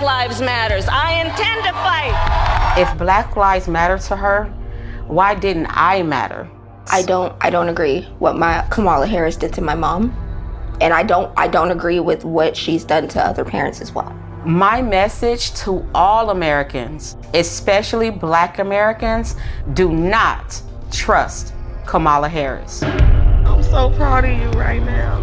Black Lives Matters. I intend to fight. If Black Lives matter to her, why didn't I matter? I don't agree what Kamala Harris did to my mom. And I don't agree with what she's done to other parents as well. My message to all Americans, especially Black Americans, do not trust Kamala Harris. I'm so proud of you right now,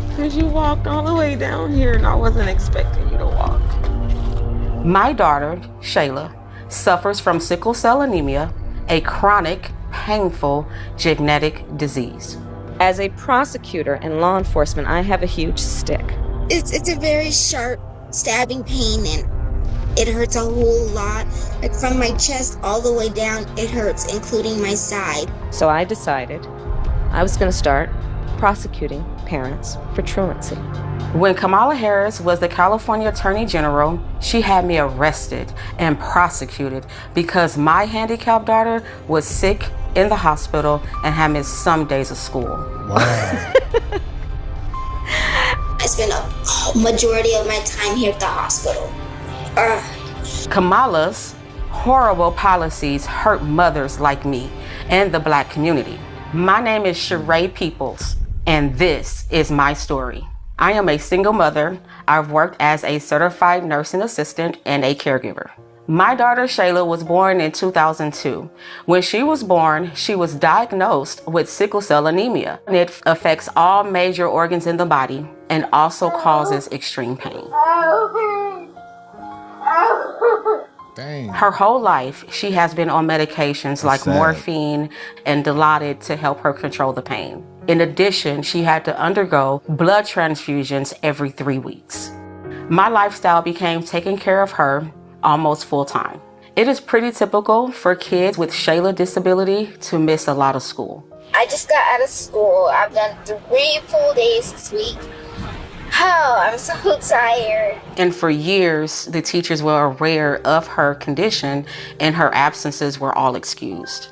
because you walked all the way down here and I wasn't expecting you to walk. My daughter, Shayla, suffers from sickle cell anemia, a chronic, painful genetic disease. As a prosecutor and law enforcement, I have a huge stick. It's a very sharp stabbing pain, and it hurts a whole lot. Like from my chest all the way down, it hurts, including my side. So I decided I was going to start prosecuting parents for truancy. When Kamala Harris was the California Attorney General, she had me arrested and prosecuted because my handicapped daughter was sick in the hospital and had missed some days of school. Wow. I spent a majority of my time here at the hospital. Kamala's horrible policies hurt mothers like me and the Black community. My name is Sheree Peoples, and this is my story. I am a single mother. I've worked as a certified nursing assistant and a caregiver. My daughter Shayla was born in 2002. When she was born, she was diagnosed with sickle cell anemia. It affects all major organs in the body and also causes extreme pain. Dang. Her whole life, she has been on medications like morphine and Dilaudid to help her control the pain. In addition, she had to undergo blood transfusions every 3 weeks. My lifestyle became taking care of her almost full time. It is pretty typical for kids with Shayla disability to miss a lot of school. I just got out of school. I've done 3 full days this week. Oh, I'm so tired. And for years, the teachers were aware of her condition and her absences were all excused.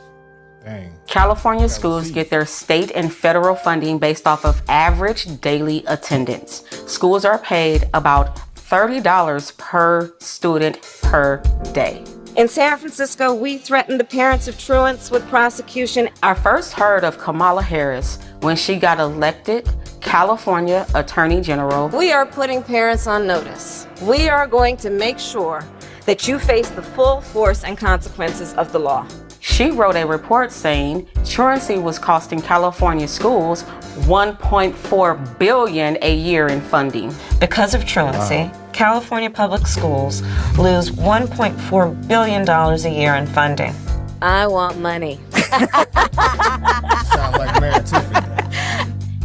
Dang. California schools get their state and federal funding based off of average daily attendance. Schools are paid about $30 per student per day. In San Francisco, we threatened the parents of truants with prosecution. I first heard of Kamala Harris when she got elected California Attorney General. We are putting parents on notice. We are going to make sure that you face the full force and consequences of the law. She wrote a report saying truancy was costing California schools $1.4 billion a year in funding. Because of truancy, California public schools lose $1.4 billion a year in funding. I want money. Sound like Mayor Tiffany.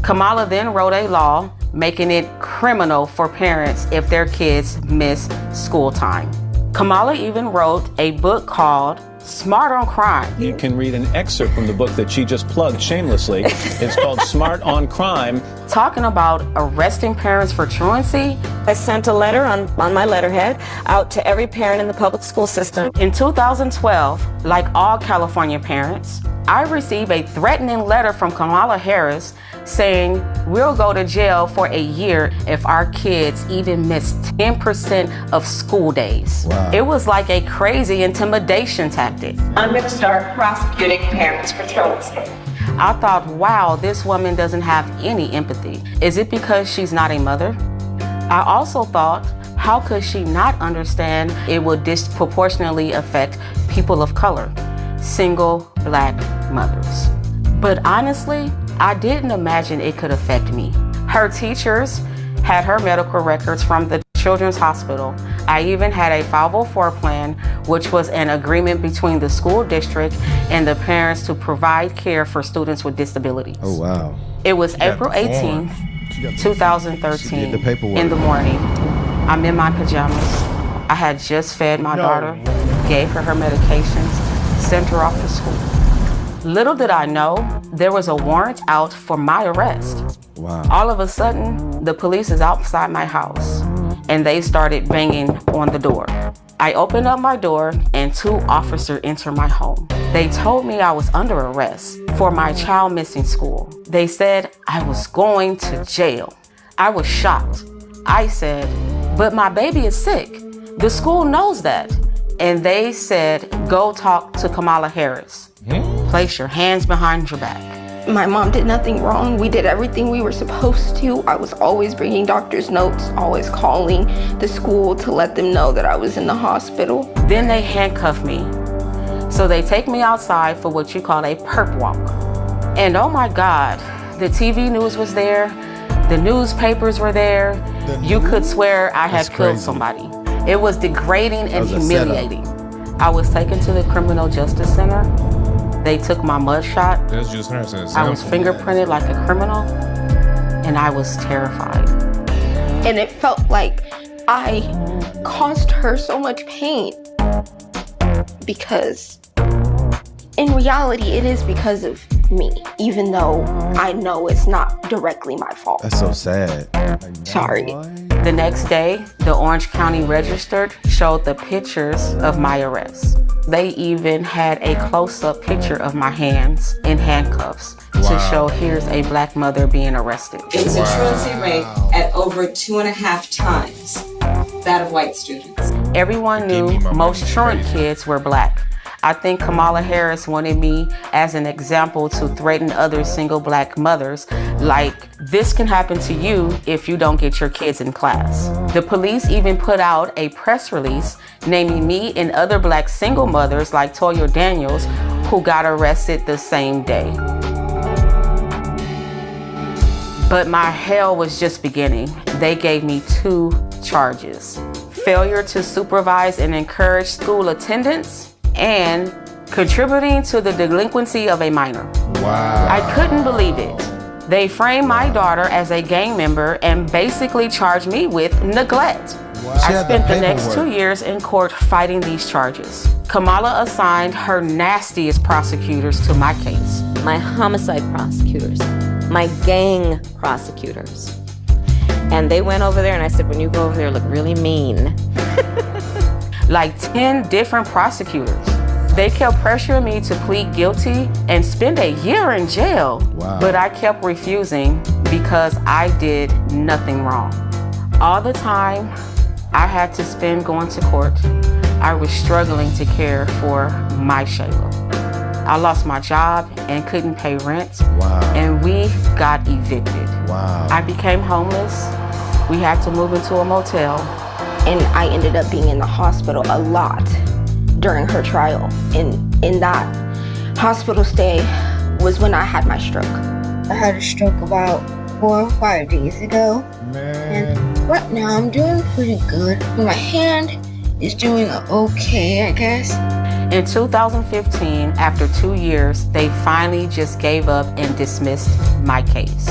Kamala then wrote a law making it criminal for parents if their kids miss school time. Kamala even wrote a book called Smart on Crime. You can read an excerpt from the book that she just plugged shamelessly. It's called Smart on Crime. Talking about arresting parents for truancy. I sent a letter on my letterhead out to every parent in the public school system. In 2012, like all California parents, I received a threatening letter from Kamala Harris saying we'll go to jail for a year if our kids even miss 10% of school days. Wow. It was like a crazy intimidation tactic. I'm going to start prosecuting parents for truancy. I thought, wow, this woman doesn't have any empathy. Is it because she's not a mother? I also thought, how could she not understand it would disproportionately affect people of color, single Black mothers? But honestly, I didn't imagine it could affect me. Her teachers had her medical records from the Children's Hospital. I even had a 504 plan, which was an agreement between the school district and the parents to provide care for students with disabilities. Oh, wow. It was April the 18th, 2013, the paperwork. in the morning. I'm in my pajamas. I had just fed my daughter, gave her her medications, sent her off to school. Little did I know, there was a warrant out for my arrest. Wow. All of a sudden, the police is outside my house and they started banging on the door. I opened up my door and 2 officers entered my home. They told me I was under arrest for my child missing school. They said I was going to jail. I was shocked. I said, but my baby is sick. The school knows that. And they said, go talk to Kamala Harris. Place your hands behind your back. My mom did nothing wrong. We did everything we were supposed to. I was always bringing doctor's notes, always calling the school to let them know that I was in the hospital. Then they handcuff me. So they take me outside for what you call a perp walk. And oh my God, the TV news was there. The newspapers were there. You could swear I had killed somebody. It was degrading and humiliating. I was taken to the Criminal Justice Center. They took my mugshot. I was fingerprinted like a criminal, and I was terrified. And it felt like I caused her so much pain because in reality, it is because of me, even though I know it's not directly my fault. That's so sad. Sorry. The next day, the Orange County Register showed the pictures of my arrest. They even had a close-up picture of my hands in handcuffs to show here's a black mother being arrested. It was a truancy rate at over 2.5 times that of white students. Everyone knew most truant kids were black. I think Kamala Harris wanted me as an example to threaten other single black mothers, like, this can happen to you if you don't get your kids in class. The police even put out a press release naming me and other black single mothers like Toya Daniels, who got arrested the same day. But my hell was just beginning. They gave me 2 charges: failure to supervise and encourage school attendance, and contributing to the delinquency of a minor. Wow. I couldn't believe it. They framed my daughter as a gang member and basically charged me with neglect. Wow. I spent the next 2 years in court fighting these charges. Kamala assigned her nastiest prosecutors to my case. My homicide prosecutors, my gang prosecutors. And they went over there and I said, when you go over there, look really mean. Like 10 different prosecutors. They kept pressuring me to plead guilty and spend a year in jail. Wow. But I kept refusing because I did nothing wrong. All the time I had to spend going to court, I was struggling to care for my Shayla. I lost my job and couldn't pay rent. Wow. And we got evicted. Wow. I became homeless. We had to move into a motel. And I ended up being in the hospital a lot during her trial. And in that hospital stay was when I had my stroke. I had a stroke about 4 or 5 days ago. Man. And right now I'm doing pretty good. My hand is doing okay, I guess. In 2015, after 2 years, they finally just gave up and dismissed my case.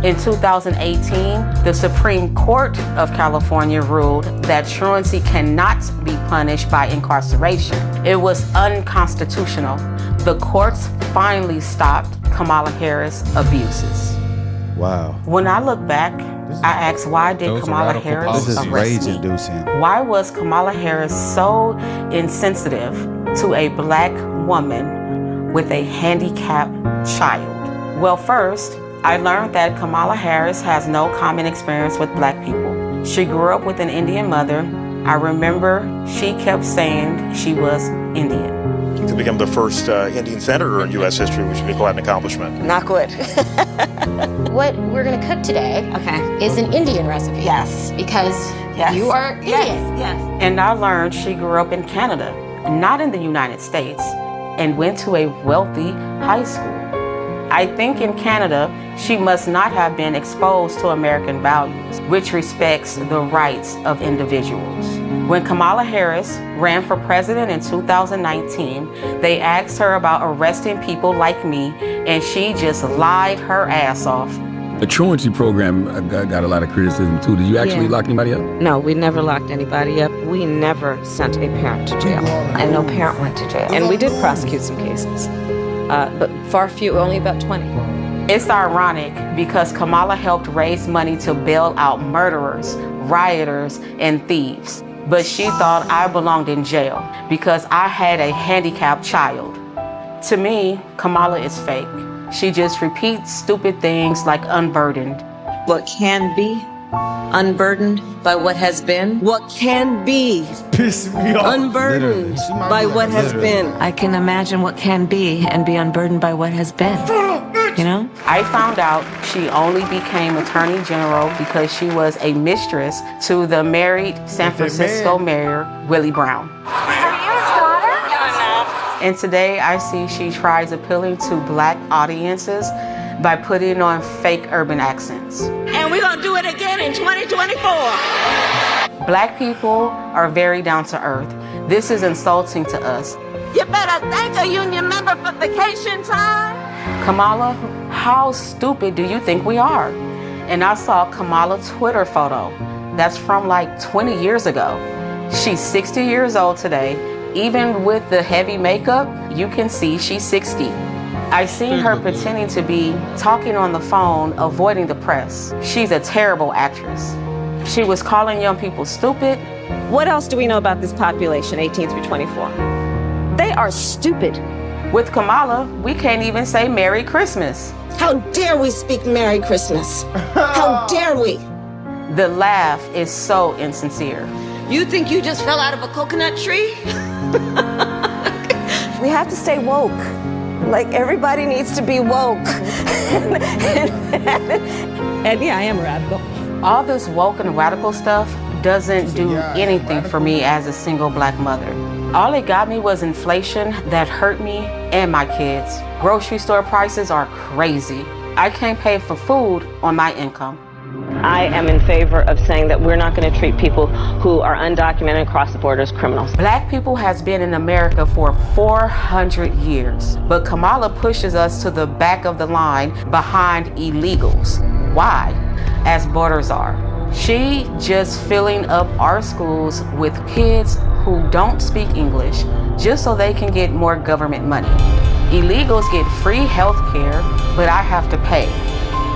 In 2018, the Supreme Court of California ruled that truancy cannot be punished by incarceration. It was unconstitutional. The courts finally stopped Kamala Harris' abuses. Wow. When I look back, I ask, why did Kamala Harris This is arrest me? rage-inducing. Why was Kamala Harris so insensitive to a black woman with a handicapped child? Well, first, I learned that Kamala Harris has no common experience with black people. She grew up with an Indian mother. I remember she kept saying she was Indian. To become the first Indian senator in U.S. history, which would be quite an accomplishment. Not good. What we're gonna cook today is an Indian recipe. Yes. Because you are Indian. Yes. And I learned she grew up in Canada, not in the United States, and went to a wealthy high school. I think in Canada, she must not have been exposed to American values, which respects the rights of individuals. When Kamala Harris ran for president in 2019, they asked her about arresting people like me, and she just lied her ass off. The truancy program got a lot of criticism too. Did you actually lock anybody up? No, we never locked anybody up. We never sent a parent to jail. And no parent went to jail. And we did prosecute some cases, but far few, only about 20. It's ironic because Kamala helped raise money to bail out murderers, rioters, and thieves. But she thought I belonged in jail because I had a handicapped child. To me, Kamala is fake. She just repeats stupid things like unburdened. What can be Unburdened by what has been. What can be. Piss me off. Unburdened by what has been. I can imagine what can be and be unburdened by what has been. You know? I found out she only became Attorney General because she was a mistress to the married San Francisco Mayor, Willie Brown. And today I see she tries appealing to black audiences by putting on fake urban accents. And we're gonna do it again in 2024. Black people are very down to earth. This is insulting to us. You better thank a union member for vacation time. Kamala, how stupid do you think we are? And I saw Kamala's Twitter photo. That's from like 20 years ago. She's 60 years old today. Even with the heavy makeup, you can see she's 60. I seen her pretending to be talking on the phone, avoiding the press. She's a terrible actress. She was calling young people stupid. What else do we know about this population, 18 through 24? They are stupid. With Kamala, we can't even say Merry Christmas. How dare we speak Merry Christmas? How dare we? The laugh is so insincere. You think you just fell out of a coconut tree? We have to stay woke. Like, everybody needs to be woke. And yeah, I am radical. All this woke and radical stuff doesn't do anything for me as a single black mother. All it got me was inflation that hurt me and my kids. Grocery store prices are crazy. I can't pay for food on my income. I am in favor of saying that we're not going to treat people who are undocumented and cross the border as criminals. Black people has been in America for 400 years, but Kamala pushes us to the back of the line behind illegals. Why? As borders are. She just filling up our schools with kids who don't speak English just so they can get more government money. Illegals get free health care, but I have to pay.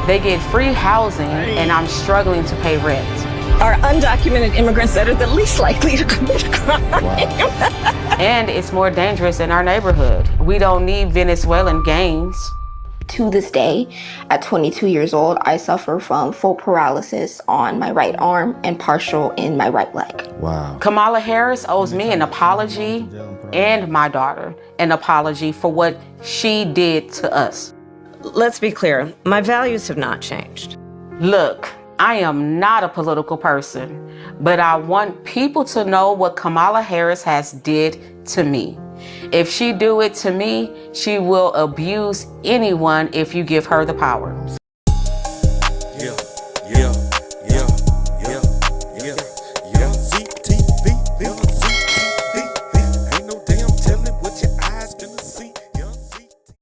They get free housing, and I'm struggling to pay rent. Are undocumented immigrants that are the least likely to commit a crime. And it's more dangerous in our neighborhood. We don't need Venezuelan gangs. To this day, at 22 years old, I suffer from full paralysis on my right arm and partial in my right leg. Wow. Kamala Harris owes me an apology and my daughter an apology for what she did to us. Let's be clear, my values have not changed. Look, I am not a political person, but I want people to know what Kamala Harris has did to me. If she do it to me, she will abuse anyone if you give her the power.